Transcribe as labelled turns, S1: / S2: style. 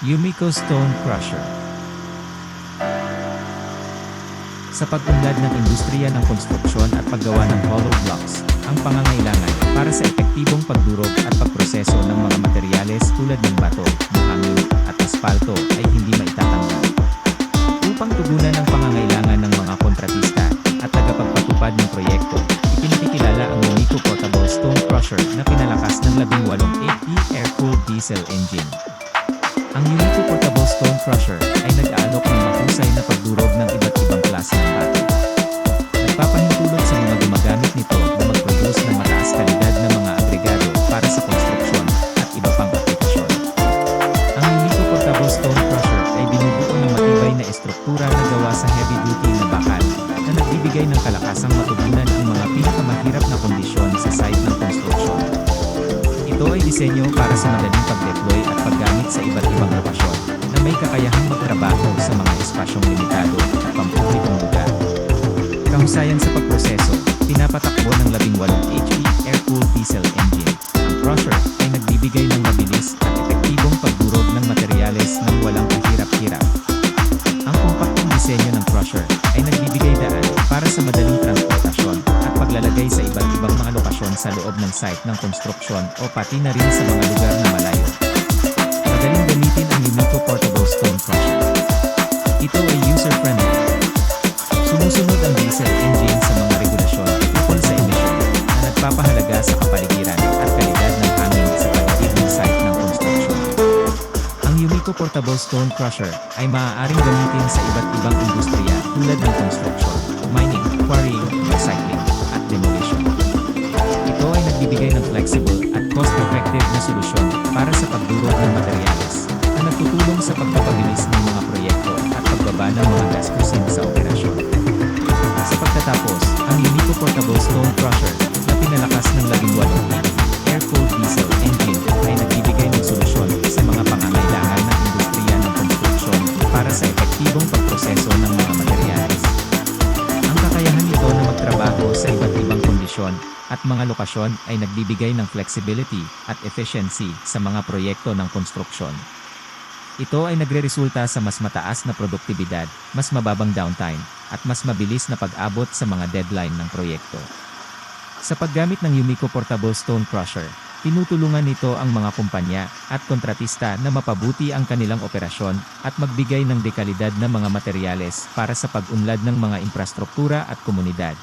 S1: Yumiko Stone Crusher. Sa pag-unlad ng industriya ng konstruksyon at paggawa ng hollow blocks, ang pangangailangan para sa epektibong pagdurog at pagproseso ng mga materyales tulad ng bato, buhangin, at asfalto ay hindi maitatanggal. Upang tugunan ang pangangailangan ng mga kontratista at tagapagpatupad ng proyekto, ipinakikilala ang Yumiko Portable Stone Crusher na pinalakas ng 18 HP air-cooled diesel engine. Ang Yumiko Portable Stone Crusher ay nag-aalok ng mahusay na pagdurog ng iba't ibang klase ng bato. Nagpapahintulot sa mga gumagamit nito na mag-produce ng mataas kalidad na mga agregado para sa konstruksyon at iba pang aplikasyon. Ang Yumiko Portable Stone Crusher ay binubuo ng matibay na estruktura na gawa sa heavy-duty na bakal na nagbibigay ng kalakasang matugunan ang mga pinakamahirap na kondisyon sa site ng konstruksyon. Ito ay disenyo para sa madaling pag-deploy at paggamit sa iba't ibang lokasyon na may kakayahang magtrabaho sa mga espasyong limitado at pampublikong lugar. Kahusayan sa pagproseso, pinapatakbo ng 18 HP air-cooled diesel engine. Ang crusher ay nagbibigay ng mabilis at epektibong pagdurog ng materyales nang walang kahirap-hirap. Ang kompaktong disenyo ng crusher ay nagbibigay daan para sa madaling transportasyon at paglalagay sa iba't ibang mga lokasyon sa loob ng site ng konstruksyon o pati na rin sa mga lugar na malayo. Madaling gamitin ang Yumiko Portable Stone Crusher. Ito ay user-friendly. Sumusunod ang diesel engine sa mga regulasyon tungkol sa emisyon na nagpapahalaga sa kapaligiran at kalidad ng hangin sa paligid ng site ng konstruksyon. Ang Yumiko Portable Stone Crusher ay maaaring gamitin sa iba't ibang industriya tulad ng construction, mining, quarrying, recycling, at demolition. Ito ay nagbibigay ng flexible at cost-effective na solusyon para sa pagdurog ng materyales na nagtutulong sa pagpapabilis ng mga proyekto at pagbaba ng mga gastusin sa operasyon. Sa pagtatapos, ang Yumiko Portable Stone Crusher na pinalakas ng 18 air-cooled diesel engine ay nagbibigay ng solusyon sa mga pangangailangan ng industriya ng konstruksyon para sa epektibong pagproseso ng mga materyales. Ang kakayahan nito na magtrabaho sa iba't ibang kondisyon at mga lokasyon ay nagbibigay ng flexibility at efficiency sa mga proyekto ng konstruksyon. Ito ay nagreresulta sa mas mataas na produktibidad, mas mababang downtime, at mas mabilis na pag-abot sa mga deadline ng proyekto. Sa paggamit ng Yumiko Portable Stone Crusher, tinutulungan nito ang mga kumpanya at kontratista na mapabuti ang kanilang operasyon at magbigay ng dekalidad na mga materyales para sa pag-unlad ng mga infrastruktura at komunidad.